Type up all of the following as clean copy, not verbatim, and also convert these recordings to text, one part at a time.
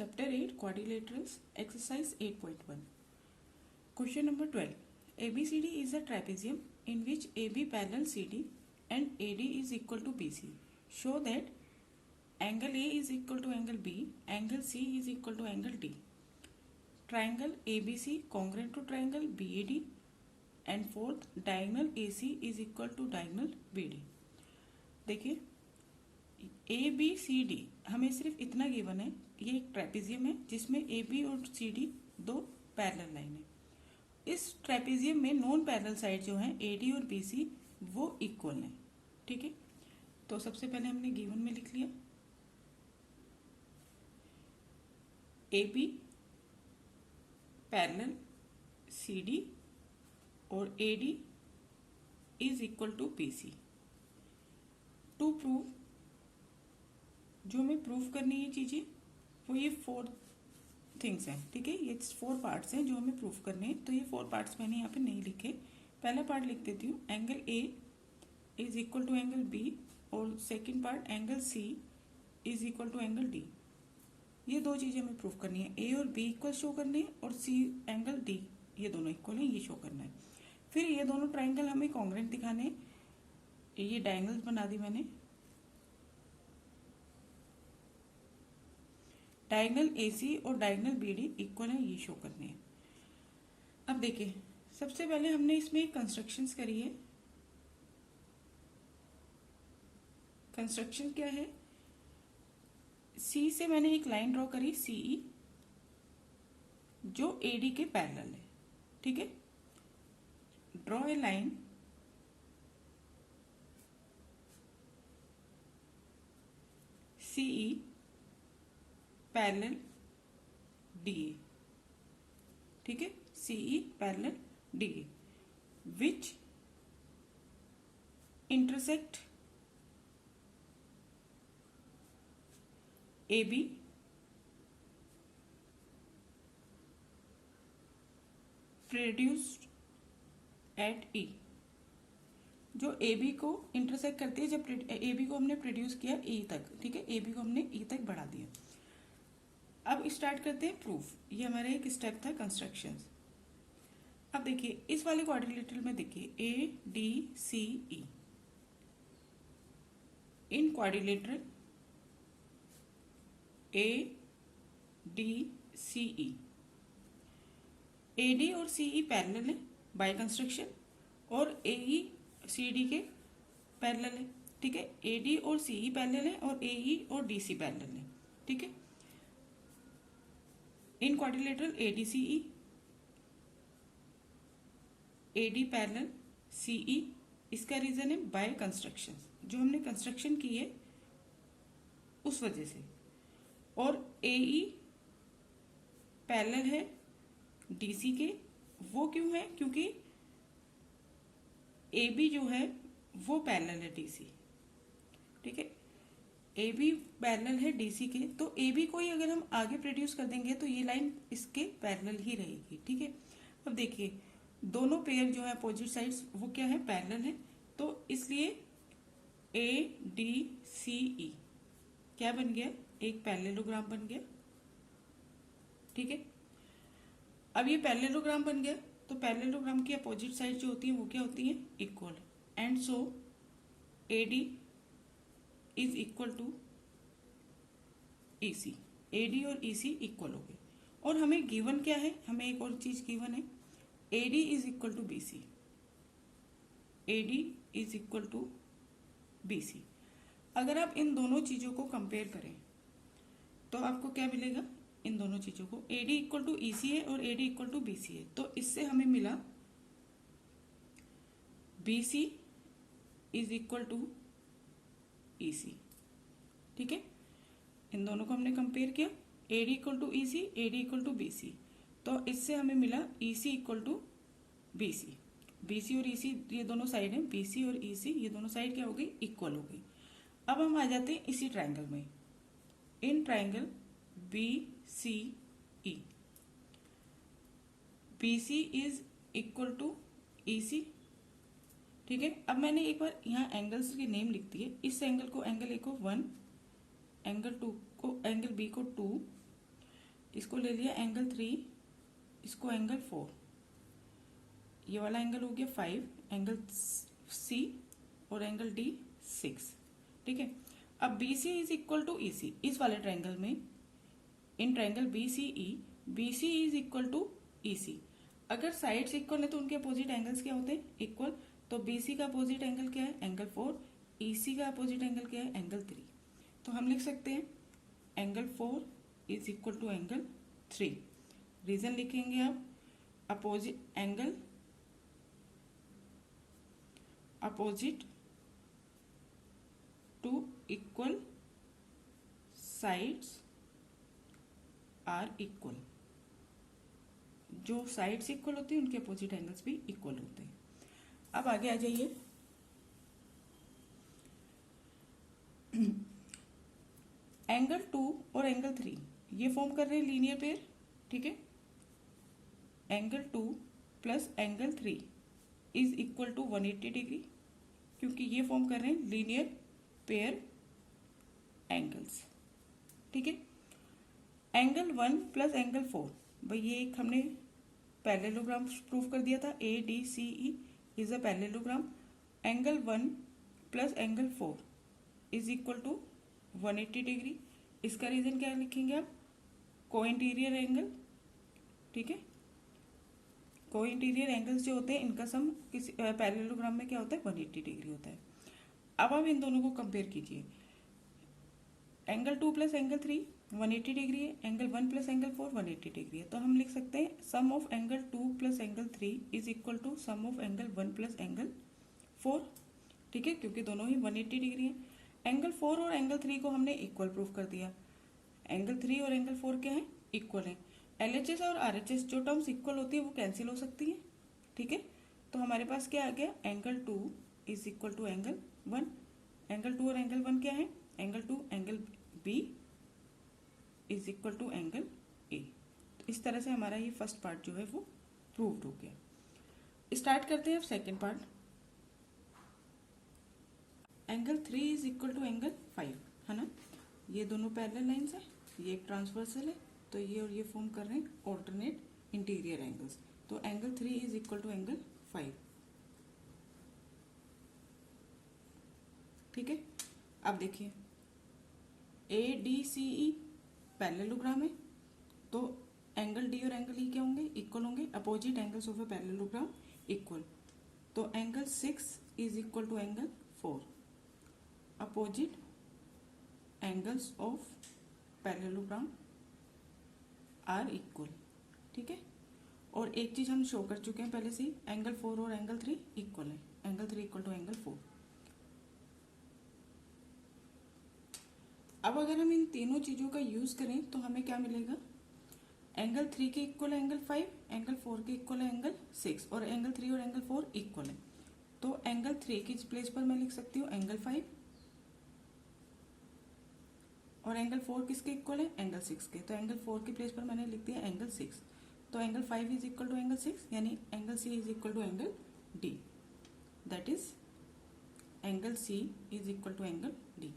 Chapter 8 Quadrilaterals Exercise 8.1 Question number 12 ABCD is a trapezium in which AB parallel CD and AD is equal to BC. Show that angle A is equal to angle B, angle C is equal to angle D. Triangle ABC congruent to triangle BAD and fourth diagonal AC is equal to diagonal BD. देखिए A B C D हमें सिर्फ इतना given है, ये एक trapezium है जिसमें A B और सी डी दो पैरेलल लाइन है। इस ट्रेपेजियम में नॉन पैरेलल साइड जो है ए डी और बी सी वो इक्वल है। ठीक है, तो सबसे पहले हमने गिवन में लिख लिया A B parallel C D और A D is equal to B C. To prove जो हमें प्रूव करनी है चीज़ें वो ये 4 थिंग्स हैं। ठीक है, ये 4 पार्ट्स हैं जो हमें प्रूव करने हैं। तो ये 4 पार्ट्स मैंने यहाँ पे नहीं लिखे। पहला पार्ट लिख देती हूँ, angle A is equal to angle B और second part angle C is equal to angle D. ये 2 चीज़ें हमें प्रूव करनी है, ए और बी इक्वल शो करने हैं और सी एंगल डी ये दोनों इक्वल हैं, ये शो करना है। फिर ये दोनों ट्राइंगल हमें कॉन्ग्रुएंट दिखाने हैं। ये डायंगल्स बना दी मैंने। डायगोनल AC और डायगोनल BD इक्वल है, ये शो करने हैं। अब देखिए सबसे पहले हमने इसमें कंस्ट्रक्शंस करी है। कंस्ट्रक्शन क्या है, C से मैंने एक लाइन ड्रॉ करी CE जो AD के पैरेलल है। ठीक है, draw a line CE parallel DA। ठीक है, CE parallel DA which intersect AB produced at E। जो AB को इंटरसेक्ट करती है जब AB को हमने प्रोड्यूस किया E तक। ठीक है, AB को हमने E तक बढ़ा दिया। अब स्टार्ट करते हैं प्रूफ। ये हमारा एक स्टेप था कंस्ट्रक्शन। अब देखिए इस वाले क्वाड्रिलेटरल में देखिए ADCE इन क्वाड्रिलेटरल ADCE AD और CE पैरेलल है बाय कंस्ट्रक्शन और AE CD के पैरेलल है। ठीक है, AD और CE पैरेलल है और AE और DC पैरेलल है। ठीक है, इन quadrilateral ADCE AD parallel CE, इसका रीजन है बाय कंस्ट्रक्शन, जो हमने कंस्ट्रक्शन की है उस वजह से। और AE पैरेलल है DC के, वो क्यों है, क्योंकि AB जो है वो पैरेलल है DC। ठीक है, AB पैरेलल है DC के, तो AB को ही अगर हम आगे प्रोड्यूस कर देंगे तो ये लाइन इसके पैरेलल ही रहेगी। ठीक है, अब देखिए दोनों पेयर जो है अपोजिट साइड्स वो क्या है, पैरेलल है। तो इसलिए ADCE क्या बन गया, एक पैरेललोग्राम बन गया। ठीक है, अब ये पैरेललोग्राम बन गया तो पैरेललोग्राम की अपोजिट साइड जो होती है वो क्या होती है, equal. And so AD is equal to EC। AD और EC इक्वल हो गए। और हमें गिवन क्या है, हमें एक और चीज गिवन है, AD is equal to BC। AD is equal to BC। अगर आप इन दोनों चीजों को कंपेयर करें तो आपको क्या मिलेगा, इन दोनों चीजों को AD इक्वल टू EC है और AD इक्वल टू BC है, तो इससे हमें मिला BC is equal to EC। ठीक है, इन दोनों को हमने कंपेयर किया, AD equal to EC, AD equal to BC, तो इससे हमें मिला EC equal to BC। BC और EC ये दोनों साइड हैं, BC और EC ये दोनों साइड क्या हो गई, इक्वल हो गई। अब हम आ जाते हैं इसी ट्राइंगल में, in triangle BCE BC is equal to EC। ठीक है, अब मैंने एक बार यहाँ एंगल्स के नेम लिख दिए। इस एंगल को, एंगल A को 1, एंगल 2 को, एंगल B को 2 इसको ले लिया एंगल 3, इसको एंगल 4, ये वाला एंगल हो गया 5, एंगल सी और एंगल डी 6। ठीक है, अब B C is equal to E C. इस वाले ट्रायंगल में, in triangle B C E, B C is equal to E C. अगर साइड्स इक्वल है तो उनके अपोजिट एंगल्स क्या होते हैं? इक्वल। तो बी सी का अपोजिट एंगल क्या है? एंगल 4। ई सी का अपोजिट एंगल क्या है? एंगल 3। तो हम लिख सकते हैं angle 4 is equal to angle 3। Reason लिखेंगे आप, opposite angle, opposite to equal sides are equal. जो साइड्स इक्वल होती है उनके अपोजिट एंगल्स भी इक्वल होते हैं। अब आगे आ जाइए, एंगल 2 और एंगल 3 ये फॉर्म कर रहे हैं लीनियर पेयर। ठीक है, angle 2 plus angle 3 is equal to 180 degree, क्योंकि ये फॉर्म कर रहे हैं लीनियर पेयर एंगल्स। ठीक है, एंगल 1 प्लस एंगल 4, भाई ये एक हमने पैरेललोग्राम प्रूव कर दिया था, A D C E is a parallelogram. Angle 1 plus angle 4 is equal to 180 degree. इसका रीजन क्या लिखेंगे आप? को इंटीरियर एंगल। ठीक है, को इंटीरियर एंगल्स जो होते हैं इनका सम किसी पैरेललोग्राम में क्या होता है? 180 डिग्री होता है। अब आप इन दोनों को कंपेयर कीजिए, एंगल 2 प्लस एंगल 3 180 डिग्री है, एंगल 1 प्लस एंगल 4 180 डिग्री है। तो हम लिख सकते हैं sum of angle 2 plus angle 3 is equal to sum of angle 1 plus angle 4। ठीक है, क्योंकि दोनों ही 180 डिग्री है। एंगल 4 और एंगल 3 को हमने इक्वल प्रूफ कर दिया। एंगल 3 और एंगल 4 क्या है? इक्वल है। LHS और RHS जो टर्म्स इक्वल होती है वो कैंसिल हो सकती है। ठीक है, तो हमारे पास क्या आ गया? Angle 2 is equal to angle 1। Angle 2 और एंगल 1 क्या है? Angle 2 angle B is equal to angle A. तो इस तरह से हमारा ये फर्स्ट पार्ट जो है वो प्रूव्ड हो गया। स्टार्ट करते हैं अब second part. Angle 3 is equal to angle 5 है ना, ये दोनों पैरेलल लाइंस है, ये एक ट्रांसवर्सल है, तो ये और ये फॉर्म कर रहे हैं ऑल्टरनेट इंटीरियर एंगल्स। तो angle 3 is equal to angle 5। ठीक है, अब देखिए ADCE पैरेललोग्राम है, तो एंगल डी और एंगल ई क्या होंगे? इक्वल होंगे। Opposite angles of a parallelogram equal. तो angle 6 is equal to angle 4। Opposite angles of parallelogram are equal. ठीक है, और एक चीज हम शो कर चुके हैं पहले से ही, एंगल 4 और एंगल 3 इक्वल है। Angle 3 equal to angle 4। अब अगर हम इन तीनों चीजों का यूज करें तो हमें क्या मिलेगा? एंगल 3 के इक्वल है एंगल 5, एंगल 4 के इक्वल है एंगल 6, और एंगल 3 और एंगल 4 इक्वल है। तो एंगल 3 की प्लेस पर मैं लिख सकती हूँ एंगल 5, और एंगल 4 किसके इक्वल है? एंगल 6 के। तो एंगल 4 की प्लेस पर मैंने लिख दिया एंगल 6। तो angle 5 is equal to angle 6, यानी angle C is equal to angle D, that is angle C is equal to angle D.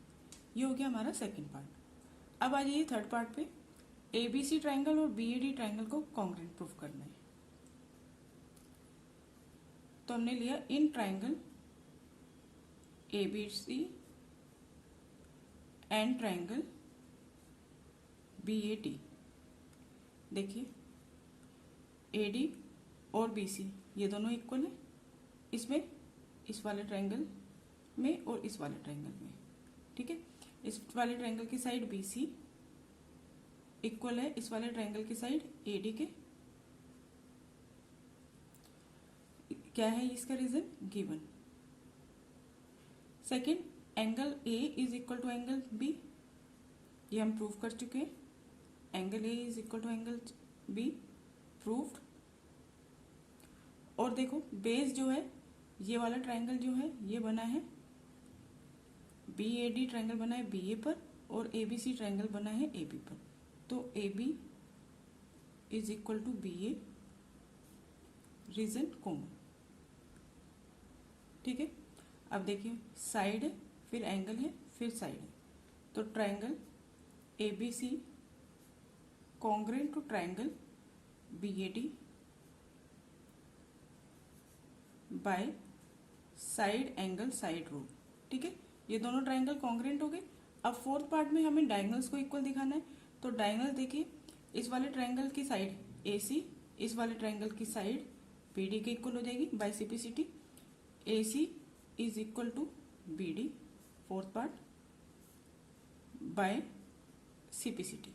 ये हो गया हमारा सेकेंड पार्ट। अब आ जाइए थर्ड पार्ट पे। ABC ट्राइंगल और BAD ट्राइंगल को कॉन्ग्रुएंट प्रूफ करना है। तो हमने लिया in triangle ABC and triangle BAD। देखिए AD और BC ये दोनों इक्वल है, इसमें इस वाले ट्राइंगल में और इस वाले ट्राइंगल में। ठीक है, इस वाले ट्राइंगल की साइड BC इक्वल है इस वाले ट्राइंगल की साइड AD के। क्या है इसका reason? Given. Second, angle A is equal to angle B, ये हम प्रूव कर चुके हैं। Angle A is equal to angle B proved. और देखो बेस जो है, ये वाला ट्राइंगल जो है ये बना है BAD ट्राइंगल बना है BA पर, और ABC ट्राइंगल बना है AB पर। तो AB is equal to BA, reason common. ठीक है, अब देखिए साइड है, फिर एंगल है, फिर साइड है, तो triangle ABC congruent to triangle BAD by side angle side rule. ठीक है, ये दोनों ट्राइंगल कॉन्ग्रेंट हो गए। अब फोर्थ पार्ट में हमें डायगोनल्स को इक्वल दिखाना है। तो डायगोनल देखिए, इस वाले ट्राइंगल की साइड AC इस वाले ट्राइंगल की साइड BD के इक्वल हो जाएगी by simplicity. AC is equal to BD fourth part by simplicity.